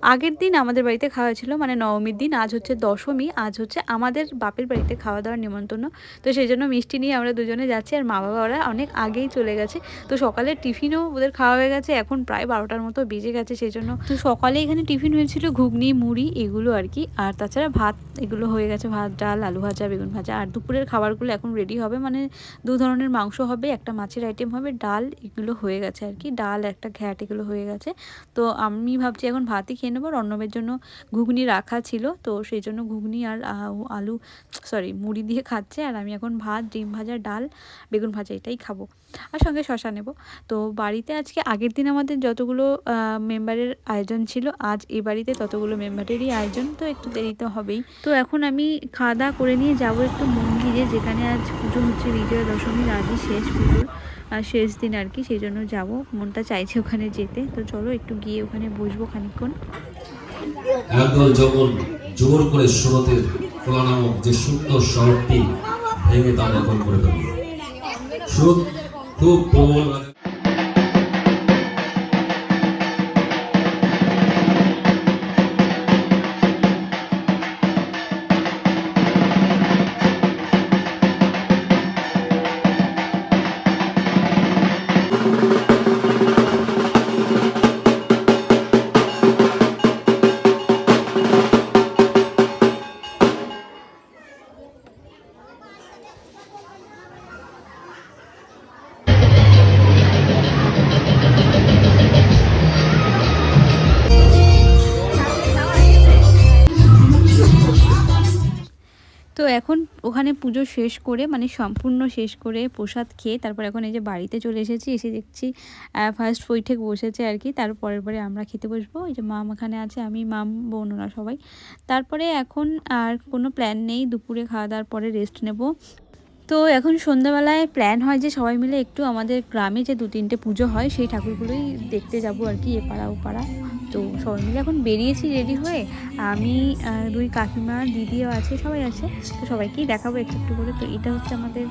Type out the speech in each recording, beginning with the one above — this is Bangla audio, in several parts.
আগের দিন আমাদের বাড়িতে খাওয়া হয়েছিল, মানে নবমীর দিন। আজ হচ্ছে দশমী, আজ হচ্ছে আমাদের বাপের বাড়িতে খাওয়া দাওয়ার নিমন্ত্রণ। তো সেই জন্য মিষ্টি নিয়ে আমরা দুজনে যাচ্ছি, আর মা বাবা ওরা অনেক আগেই চলে গেছে। তো সকালের টিফিনও ওদের খাওয়া হয়ে গেছে, এখন প্রায় 12টার মতো বেজে গেছে। সেই জন্য তো সকালে এখানে টিফিন হয়েছিল ঘুগনি মুড়ি এগুলো আর কি, আর তাছাড়া ভাত এগুলো হয়ে গেছে, ভাত ডাল আলু ভাজা বেগুন ভাজা। আর দুপুরের খাবারগুলো এখন রেডি হবে, মানে 2 ধরনের মাংস হবে, একটা মাছের আইটেম হবে, ডাল এগুলো হয়ে গেছে আর কি, ডাল একটা ঘ্যাট এগুলো হয়ে গেছে। তো আমি ভাবছি এখন ভাতই খেয়ে নেবো। অর্ণবের জন্য ঘুগনি রাখা ছিল, তো সেই জন্য ঘুগনি আর আলু মুড়ি দিয়ে খাচ্ছে। আর আমি এখন ভাত ডিম ভাজা ডাল বেগুন ভাজা এটাই খাবো, আর সঙ্গে শশা নেব। তো বাড়িতে আজকে আগের দিন আমাদের যতগুলো মেম্বারের আয়োজন ছিল, আজ এই বাড়িতে ততগুলো মেম্বারেরই আয়োজন, তো একটু দেরি তো হবেই। তো এখন আমি খাওয়া দাওয়া করে নিয়ে যাবো একটু মন্দিরে, যেখানে আজ পুজো হচ্ছে, বিজয়া দশমীর আজই শেষ পুজোর শেষ দিন আর কি। সেই জন্য যাবো, মনটা চাইছে ওখানে যেতে। তো চলো একটু গিয়ে ওখানে বসবো খানিকক্ষণ। একদল যখন জোর করে সুরতের খোলা নামক যে সুন্দর শহরটি ভেঙে তা দখল করে ফেলল। সুরত খুব প্রবল তো এখন ওখানে পুজো শেষ করে, মানে সম্পূর্ণ শেষ করে প্রসাদ খেয়ে তারপর এখন এই যে বাড়িতে চলে এসেছি। এসে দেখছি ফার্স্ট বৈঠক বসেছে আর কি, তারপরের পরে আমরা খেতে বসবো। এই যে মাম এখানে আছে, আমি মাম বোন ওরা সবাই। তারপরে এখন আর কোনো প্ল্যান নেই, দুপুরে খাওয়া দাওয়ার পরে রেস্ট নেব। তো এখন সন্ধ্যাবেলায় প্ল্যান হয় যে সবাই মিলে একটু আমাদের গ্রামে যে 2-3টে পুজো হয় সেই ঠাকুরগুলোই দেখতে যাব আর কি, এপাড়া ওপাড়া। তো সবাই মিলে এখন বেরিয়েছি রেডি হয়ে, আমি 2 কাকিমা দিদিও আছে, সবাই আছে। তো সবাইকেই দেখাবো একটু একটু করে। তো এটা হচ্ছে আমাদের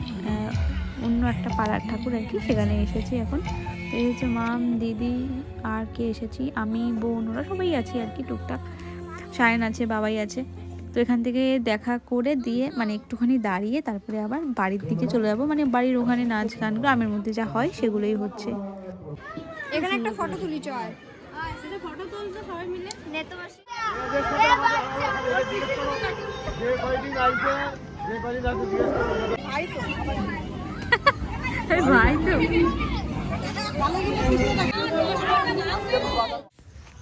অন্য একটা পাড়ার ঠাকুর আর কি, সেখানে এসেছি এখন। তো এই হচ্ছে মাম দিদি আর কে এসেছি, আমি বোন ওরা সবাই আছি আর কি, টুকটাক সায়ন আছে বাবাই আছে। তো এখান থেকে দেখা করে দিয়ে মানে একটুখানি দাঁড়িয়ে তারপরে আবার বাড়ির দিকে চলে যাবো, মানে বাড়ির ওখানে নাচ গান গ্রামের মধ্যে যা হয় সেগুলোই হচ্ছে। এখানে একটা ফটো তুলি চল, সেটা ফটো তুলছো সবাই মিলে নেতো মাসি যে ফাইটিং আইছে, যে ফাইটিং আইছে ভাই তো ভাই তো।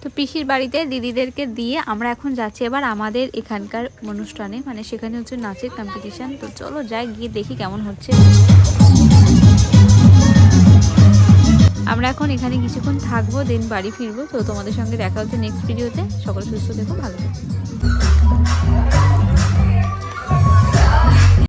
তো পিসির বাড়িতে দিদিদেরকে দিয়ে আমরা এখন যাচ্ছি এবার আমাদের এখানকার অনুষ্ঠানে, মানে সেখানে হচ্ছে নাচের কম্পিটিশান। তো চলো যাই, গিয়ে দেখি কেমন হচ্ছে। আমরা এখন এখানে কিছুক্ষণ থাকবো, দেন বাড়ি ফিরবো। তো তোমাদের সঙ্গে দেখা হচ্ছে নেক্সট ভিডিওতে। সকলে সুস্থ থেকো, ভালো থেকো।